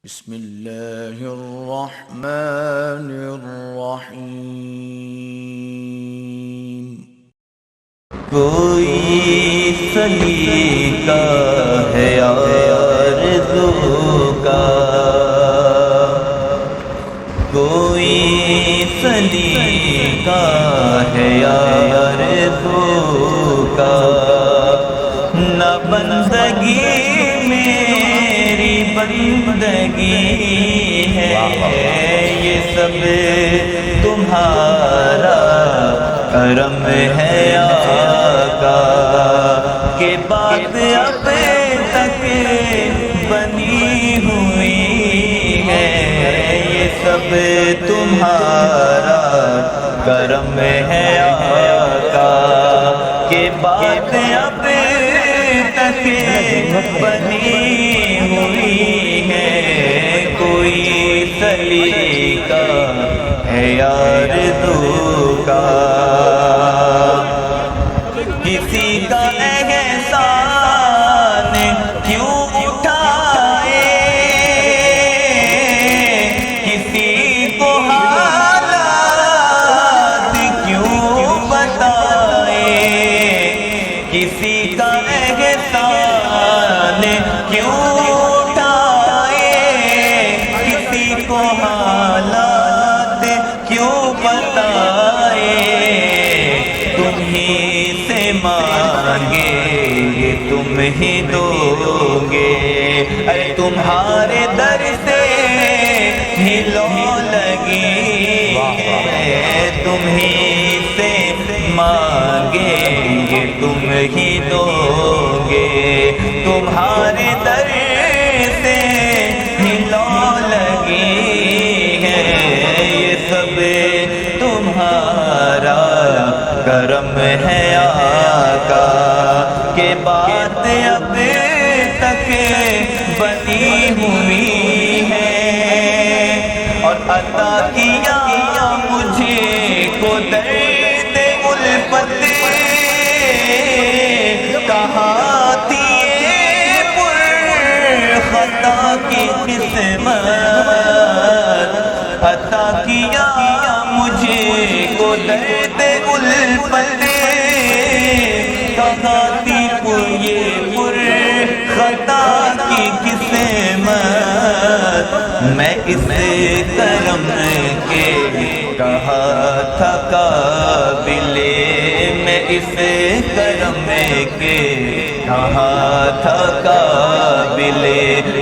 بسم اللہ الرحمن الرحیم۔ کوئی سلیقہ ہے آرزو کا، کوئی سلیقہ ہے آرزو کا، نہ بندگی میری بندگی ہے، یہ سب تمہارا کرم ہے آقا، کہ بات اب تک بنی ہوئی ہے، یہ سب تمہارا کرم ہے آقا، کہ بات اب تک بنی ہوئی ہے، کوئی سلیقہ ہے آرزو کا، کسی کا احسان کیوں اٹھائے، کسی کو حالات کیوں بتائے، کسی کا احسان کیوں اٹھائے، کسی کو حالات کیوں بتائے، تمہیں سے مانگے گے تم ہی دو گے، ارے تمہارے در سے ہی لو لگی ہے، تمہیں سے مانگیں گے تم ہی دو گے، تمہارے در سے ہی لو لگی ہے، یہ سب تمہارا کرم ہے آقا، کہ بات اب تک بنی ہوئی ہے، اور عطا کیا مجھے کو درد الفت، کہاں تھی پر خطا کی قسمت، عطا کیا مجھے کو درد الفت، کہاں تھی یہ پر خطا کی قسمت، میں اس کرم کے کہا تھا قابل، میں اس کرم کے کہا تھا قابل،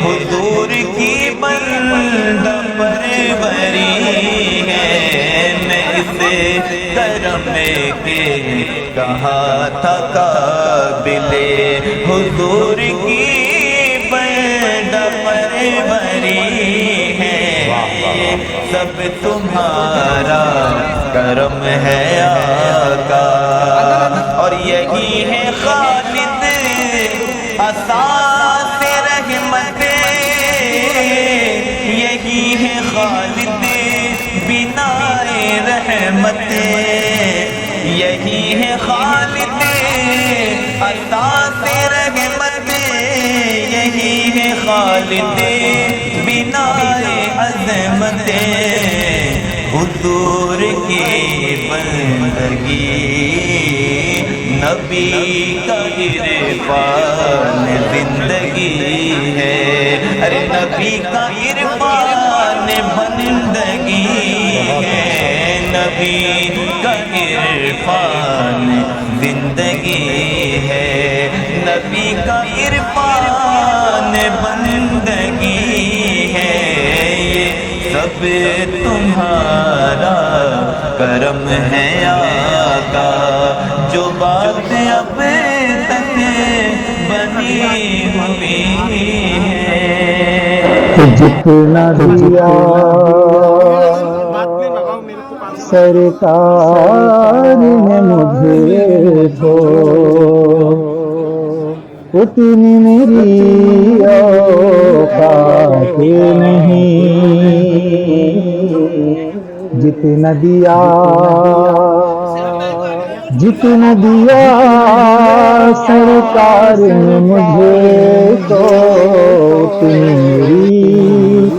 حضور کی بندہ پروری ہے، میں اس کرم کے کہا تھا قابل، حضور کی بندہ پروری ہے، سب تمہارا کرم ہے آقا، اور یہی ہے خالد اساس رحمت، یہی ہے خالد بنا رحمت، یہی ہے خالد اساس رحمت، یہی ہے خالد بنا عظمت، حضور کی بندگی نبی کا عرفان زندگی ہے، ارے نبی کا عرفان بندگی ہے، نبی کا عرفان زندگی ہے، نبی کا عرفان بندگی ہے، سب تمہارا کرم ہے آقا، جو بات اب تک بنی ہوئی ہے، جتنا دیا سرکار نے مجھے کو، اتنی میری اوقات نہیں، جتنا دیا سرکار نے مجھے کو، اتنی میری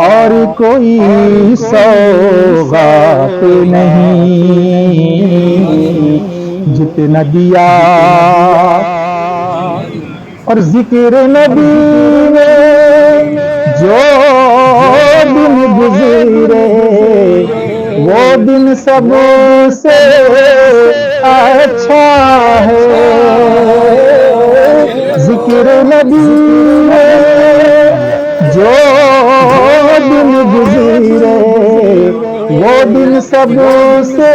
اور کوئی سوغات نہیں جتنا دیا اور ذکر نبی میں جو دن گزرے وہ دن سب سے اچھا ہے ذکر نبی میں جو دن گزرے وہ دن سب سے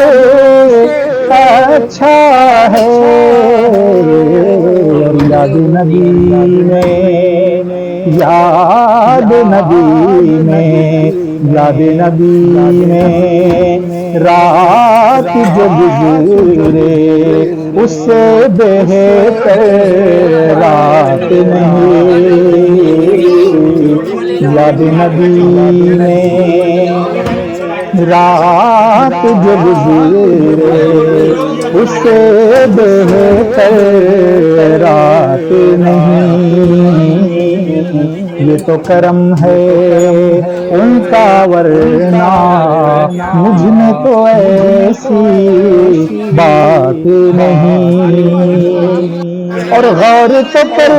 اچھا ہے یاد نبی میں یاد نبی میں یاد نبی میں رات جو گزرے اس سے بہتر رات نہیں یاد نبی میں رات جو گزرے اس سے بہتر رات نہیں یہ تو کرم ہے ان کا ورنہ مجھ میں تو ایسی بات نہیں اور غور تو کر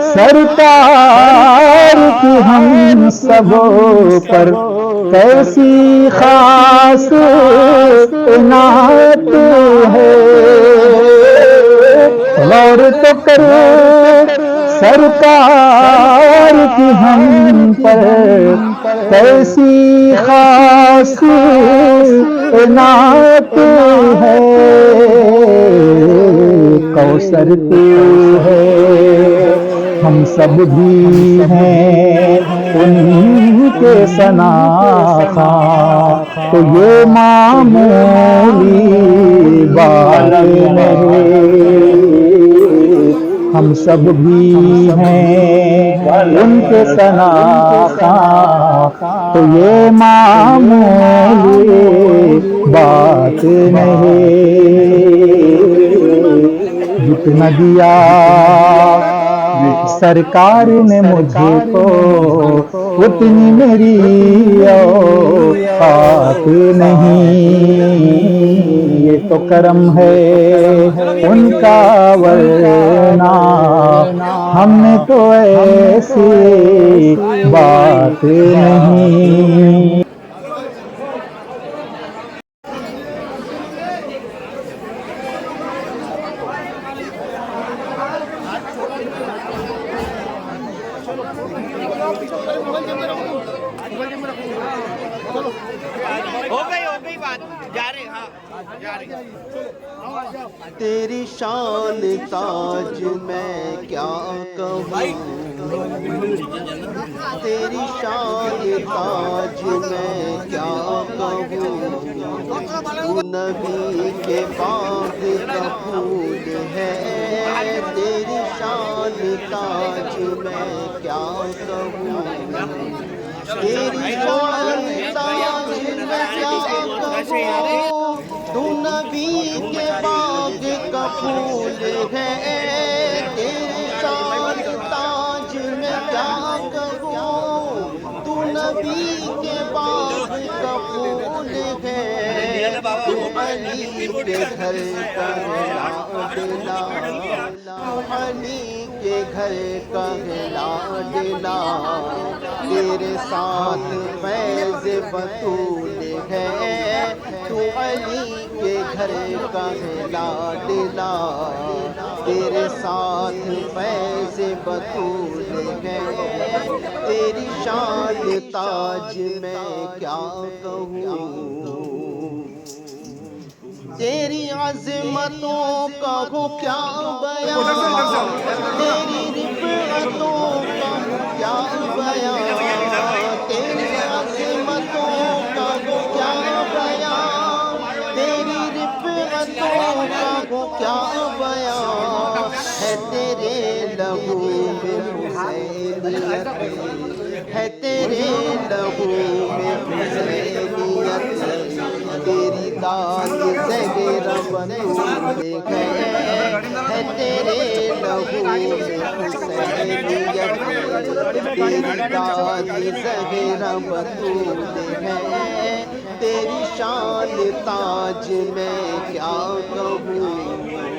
سرکار کی ہم سب پر کیسی خاص عنایت ہے غور تو کر سرکار کی ہم پر کیسی خاص عنایت ہے کوثر تو ہے ہم سب بھی ہیں ان کے ثناخواں تو یہ معمولی بات نہیں ہم سب بھی ہیں ان کے ثناخواں تو یہ معمولی بات نہیں جتنا دیا سرکار نے مجھے کو اتنی میری اوقات نہیں یہ تو کرم ہے ان کا ورنہ ہم نے تو ایسی بات نہیں ہو گئی بات جا رہے ہاں جا رہے تیری شان تاج میں کیا کہوں تیری شان تاج میں کیا کہوں نبی کے باغ کا پھول ہے تیری شان تاج میں کیا کہوں تیری شان تاج میں کیا کہوں تو نبی کے باغ کا پھول ہے تیری شان تاج میں کیا کہوں تو نبی کے باغ کا پھول ہے تو علی کے گھر کا لاڈلا علی کے گھر کا لاڈلا تیرے ساتھ فیض بطول ہے تو علی کے گھر کا لاڈلا تیرے ساتھ فیض بطول ہے تیری شان تاج میں کیا کہوں تیری عظمتوں کا ہو کیا بیان تیری رفعتوں کا ہو کیا بیان تیری عظمتوں کا ہو کیا بیان تیری رفعتوں کا ہو کیا بیان ہے تیرے لہو میں حسینیت ہے تیرے لہو میں حسینیت تیری داد زہرا بطول ہے تیرے لہو میں حسینیت تیری داد زہرا بطول ہے تیری شان تاج میں کیا کہوں